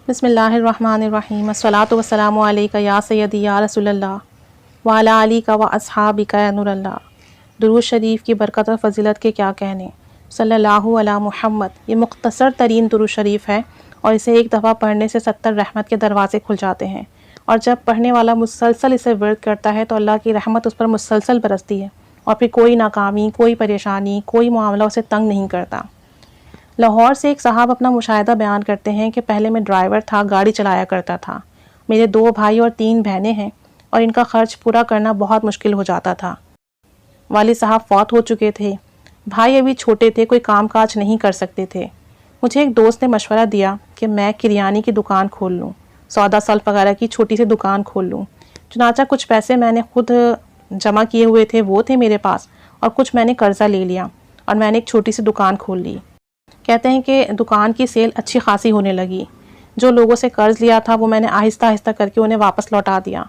بسم اللہ الرحمن الرحیم، الصلاۃ والسلام علیک یا سیدی یا رسول اللہ وعلی آلک و اصحابک یا نور اللہ۔ درود شریف کی برکت اور فضیلت کے کیا کہنے، صلی اللہ علی محمد۔ یہ مختصر ترین درود شریف ہے اور اسے ایک دفعہ پڑھنے سے 70 رحمت کے دروازے کھل جاتے ہیں، اور جب پڑھنے والا مسلسل اسے ورد کرتا ہے تو اللہ کی رحمت اس پر مسلسل برستی ہے، اور پھر کوئی ناکامی، کوئی پریشانی، کوئی معاملہ اسے تنگ نہیں کرتا۔ لاہور سے ایک صاحب اپنا مشاہدہ بیان کرتے ہیں کہ پہلے میں ڈرائیور تھا، گاڑی چلایا کرتا تھا۔ میرے 2 بھائی اور 3 بہنیں ہیں اور ان کا خرچ پورا کرنا بہت مشکل ہو جاتا تھا۔ والد صاحب فوت ہو چکے تھے، بھائی ابھی چھوٹے تھے، کوئی کام کاج نہیں کر سکتے تھے۔ مجھے ایک دوست نے مشورہ دیا کہ میں کریانی کی دکان کھول لوں، سودا سلف وغیرہ کی چھوٹی سی دکان کھول لوں۔ چنانچہ کچھ پیسے میں نے خود جمع کیے ہوئے تھے، وہ تھے میرے پاس، اور کچھ میں نے قرضہ لے لیا اور میں نے ایک چھوٹی سی دکان کھول لی۔ کہتے ہیں کہ دکان کی سیل اچھی خاصی ہونے لگی۔ جو لوگوں سے قرض لیا تھا وہ میں نے آہستہ آہستہ کر کے انہیں واپس لوٹا دیا۔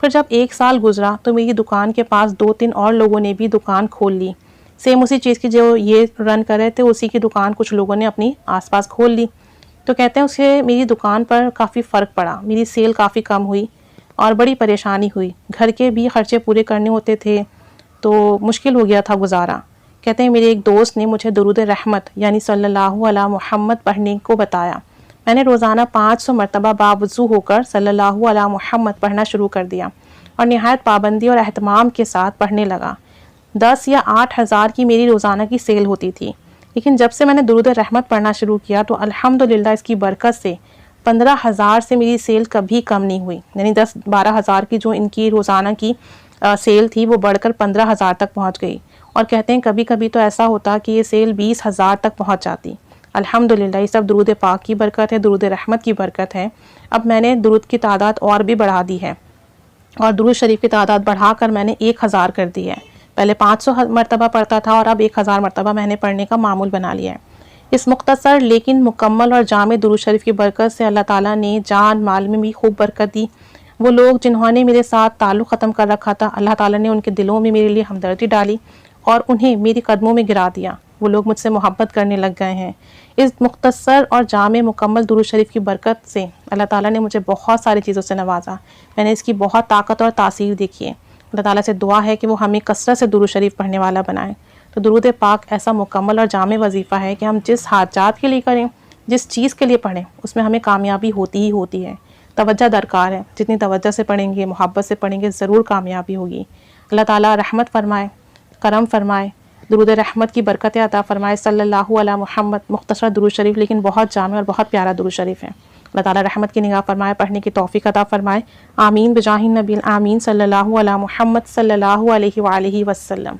پھر جب 1 سال گزرا تو میری دکان کے پاس 2-3 اور لوگوں نے بھی دکان کھول لی، سیم اسی چیز کی جو یہ رن کر رہے تھے، اسی کی دکان کچھ لوگوں نے اپنی آس پاس کھول لی۔ تو کہتے ہیں اس سے میری دکان پر کافی فرق پڑا، میری سیل کافی کم ہوئی اور بڑی پریشانی ہوئی، گھر کے بھی خرچے پورے کرنے ہوتے تھے تو مشکل ہو گیا تھا گزارا۔ کہتے ہیں میرے ایک دوست نے مجھے درود رحمت یعنی صلی اللہ علی محمد پڑھنے کو بتایا۔ میں نے روزانہ 500 مرتبہ باوضو ہو کر صلی اللہ علی محمد پڑھنا شروع کر دیا اور نہایت پابندی اور اہتمام کے ساتھ پڑھنے لگا۔ 10 یا 8 ہزار کی میری روزانہ کی سیل ہوتی تھی، لیکن جب سے میں نے درود رحمت پڑھنا شروع کیا تو الحمدللہ اس کی برکت سے 15,000 سے میری سیل کبھی کم نہیں ہوئی، یعنی 10-12 ہزار کی جو ان کی روزانہ کی سیل تھی وہ بڑھ کر 15,000 تک پہنچ گئی، اور کہتے ہیں کبھی کبھی تو ایسا ہوتا کہ یہ سیل 20,000 تک پہنچ جاتی۔ الحمدللہ یہ سب درود پاک کی برکت ہے، درود رحمت کی برکت ہے۔ اب میں نے درود کی تعداد اور بھی بڑھا دی ہے، اور درود شریف کی تعداد بڑھا کر میں نے 1,000 کر دی ہے۔ پہلے 500 مرتبہ پڑھتا تھا اور اب 1,000 مرتبہ میں نے پڑھنے کا معمول بنا لیا ہے۔ اس مختصر لیکن مکمل اور جامع درود شریف کی برکت سے اللہ تعالیٰ نے جان مال میں بھی خوب برکت دی۔ وہ لوگ جنہوں نے میرے ساتھ تعلق ختم کر رکھا تھا، اللہ تعالیٰ نے ان کے دلوں میں میرے لیے ہمدردی ڈالی اور انہیں میری قدموں میں گرا دیا۔ وہ لوگ مجھ سے محبت کرنے لگ گئے ہیں۔ اس مختصر اور جامع مکمل درود شریف کی برکت سے اللہ تعالیٰ نے مجھے بہت ساری چیزوں سے نوازا، میں نے اس کی بہت طاقت اور تاثیر دیکھی ہے۔ اللہ تعالیٰ سے دعا ہے کہ وہ ہمیں کثرت سے درود شریف پڑھنے والا بنائیں۔ تو درود پاک ایسا مکمل اور جامع وظیفہ ہے کہ ہم جس حاجات کے لیے کریں، جس چیز کے لیے پڑھیں، اس میں ہمیں کامیابی ہوتی ہی ہوتی ہے۔ توجہ درکار ہے، جتنی توجہ سے پڑھیں گے، محبت سے پڑھیں گے، ضرور کامیابی ہوگی۔ اللہ تعالیٰ رحمت فرمائے، کرم فرمائے، درود رحمت کی برکت عطا فرمائے۔ صلی اللہ علی محمد مختصر درود شریف لیکن بہت جامع اور بہت پیارا درود شریف ہے۔ اللہ تعالیٰ رحمت کی نگاہ فرمائے، پڑھنے کی توفیق عطا فرمائے۔ آمین بجاہ النبی آمین۔ صلی اللہ علی محمد صلی اللہ علیہ وآلہ وسلم۔